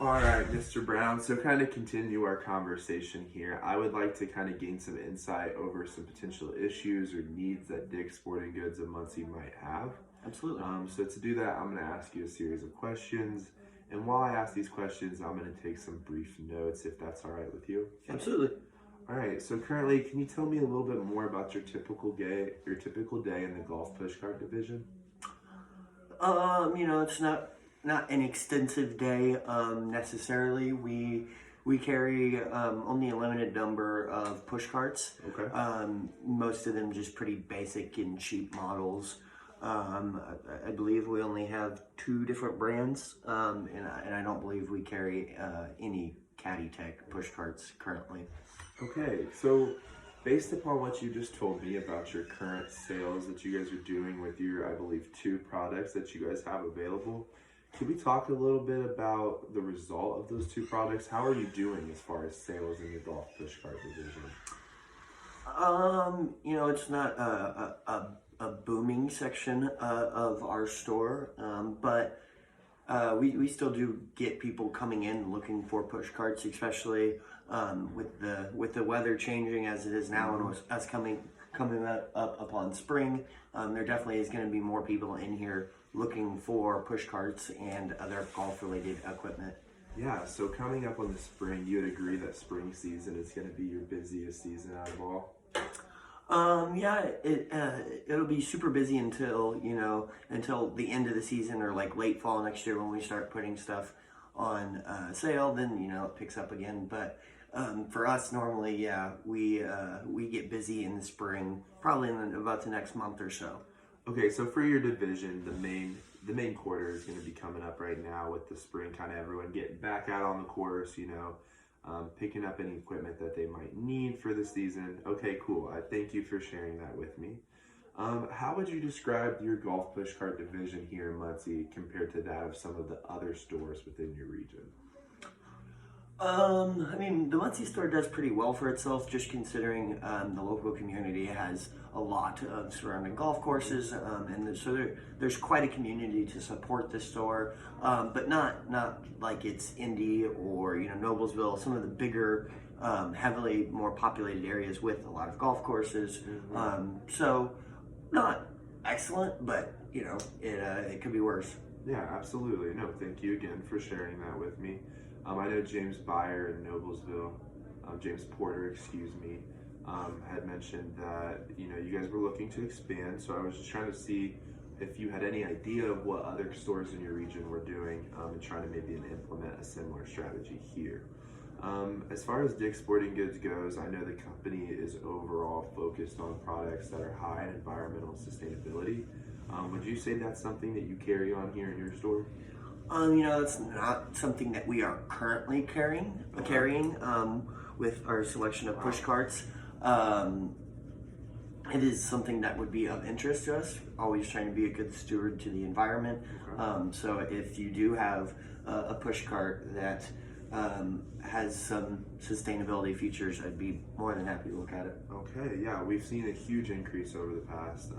All right, Mr. Brown. So, kind of continue our conversation here. I would like to kind of gain some insight over some potential issues or needs that Dick's Sporting Goods of Muncie might have. Absolutely. So, to do that, I'm going to ask you a series of questions. And while I ask these questions, I'm going to take some brief notes if that's all right with you. Absolutely. All right. So, currently, can you tell me a little bit more about your typical day in the golf pushcart division? It's not an extensive day necessarily. We carry only a limited number of push carts. Okay. Most of them just pretty basic and cheap models. I believe we only have two different brands, and I don't believe we carry any Caddy Tech push carts currently. Okay, so based upon what you just told me about your current sales that you guys are doing with your, I believe, two products that you guys have available, can we talk a little bit about the result of those two products? How are you doing as far as sales in the golf pushcart division? It's not a booming section of our store, but we still do get people coming in looking for push carts, especially with the weather changing as it is now, and with us coming up upon spring. There definitely is going to be more people in here looking for push carts and other golf related equipment. Yeah, so coming up on the spring, you would agree that spring season is going to be your busiest season out of all? It'll be super busy until the end of the season or like late fall next year when we start putting stuff on sale. Then it picks up again. But for us, normally, we get busy in the spring, probably in about the next month or so. Okay, so for your division, the main quarter is going to be coming up right now with the spring, kind of everyone getting back out on the course, picking up any equipment that they might need for the season. Okay, cool. I thank you for sharing that with me. How would you describe your golf pushcart division here in Muncie compared to that of some of the other stores within your region? The Muncie store does pretty well for itself, just considering the local community has a lot of surrounding golf courses, so there's quite a community to support the store, but not like it's Indy or Noblesville, some of the bigger, heavily more populated areas with a lot of golf courses. So not excellent, but it could be worse. Yeah, absolutely. No, thank you again for sharing that with me. I know James Byer in Noblesville, James Porter, excuse me, had mentioned that you guys were looking to expand. So I was just trying to see if you had any idea of what other stores in your region were doing, and trying to maybe implement a similar strategy here. As far as Dick's Sporting Goods goes, I know the company is overall focused on products that are high in environmental sustainability. Would you say that's something that you carry on here in your store? It's not something that we are currently carrying with our selection of push carts. It is something that would be of interest to us, always trying to be a good steward to the environment. So if you do have a push cart that has some sustainability features, I'd be more than happy to look at it. Okay, yeah, we've seen a huge increase over the past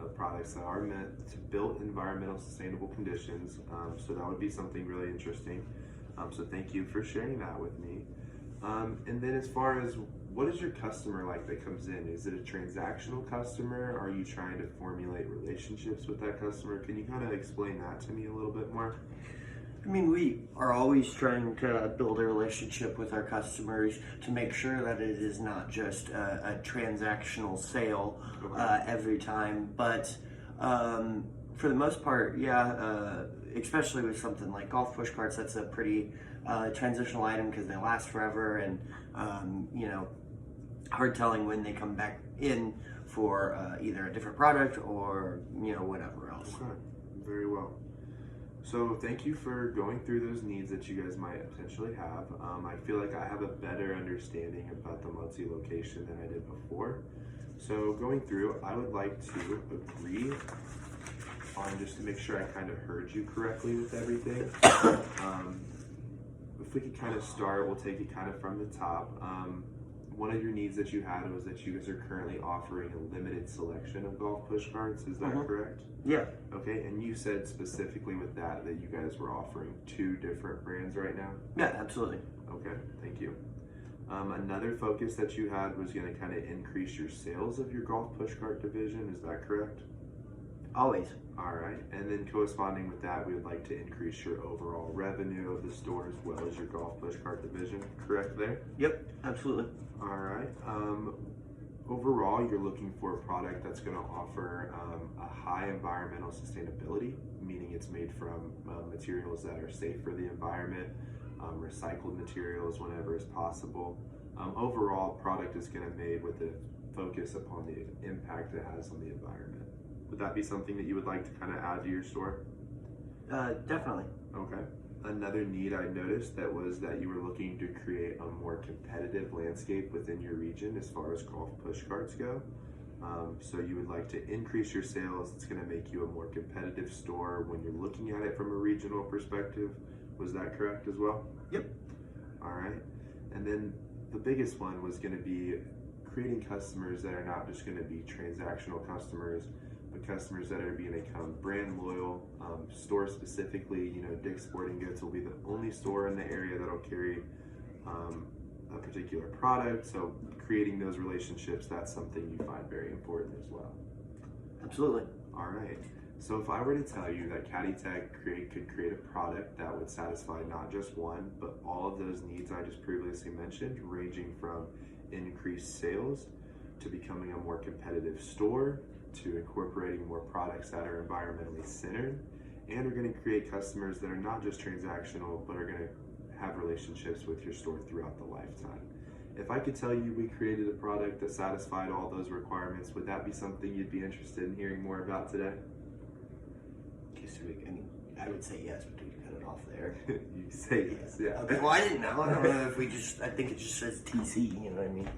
of products that are meant to build environmental sustainable conditions. So that would be something really interesting. So thank you for sharing that with me. And then as far as what is your customer like that comes in? Is it a transactional customer? Are you trying to formulate relationships with that customer? Can you kind of explain that to me a little bit more? We are always trying to build a relationship with our customers to make sure that it is not just a transactional sale every time, but for the most part, especially with something like golf push carts, that's a pretty transitional item because they last forever, and hard telling when they come back in for either a different product or whatever else. Okay, very well. So thank you for going through those needs that you guys might potentially have. I feel like I have a better understanding about the Muncie location than I did before. So going through, I would like to agree on, just to make sure I kind of heard you correctly with everything. If we could kind of start, we'll take it kind of from the top. one of your needs that you had was that you guys are currently offering a limited selection of golf push carts. Is that correct? Yeah. Okay, and you said specifically with that you guys were offering 2 different brands right now? Yeah, absolutely. Okay, thank you. Another focus that you had was going to kind of increase your sales of your golf push cart division. Is that correct? Always. All right, and then corresponding with that, we would like to increase your overall revenue of the store as well as your golf push cart division. Correct there? Yep, absolutely. All right. Overall, you're looking for a product that's going to offer a high environmental sustainability, meaning it's made from materials that are safe for the environment, recycled materials whenever is possible. Overall, product is going to be made with a focus upon the impact it has on the environment. Would that be something that you would like to kind of add to your store? Definitely. Okay. Another need I noticed that was that you were looking to create a more competitive landscape within your region as far as golf push carts go. So you would like to increase your sales. It's going to make you a more competitive store when you're looking at it from a regional perspective. Was that correct as well? Yep. All right. And then the biggest one was going to be creating customers that are not just going to be transactional customers, but customers that are going to become brand loyal. Store specifically, Dick's Sporting Goods will be the only store in the area that'll carry a particular product. So creating those relationships, that's something you find very important as well. Absolutely. All right. So if I were to tell you that Caddy Tech could create a product that would satisfy not just one, but all of those needs I just previously mentioned, ranging from increased sales to becoming a more competitive store, to incorporating more products that are environmentally centered, and are going to create customers that are not just transactional, but are going to have relationships with your store throughout the lifetime. If I could tell you we created a product that satisfied all those requirements, would that be something you'd be interested in hearing more about today? I would say yes, but we cut it off there. You say yes, yeah. Okay, well, I didn't know. I don't know if I think it just says TC, you know what I mean?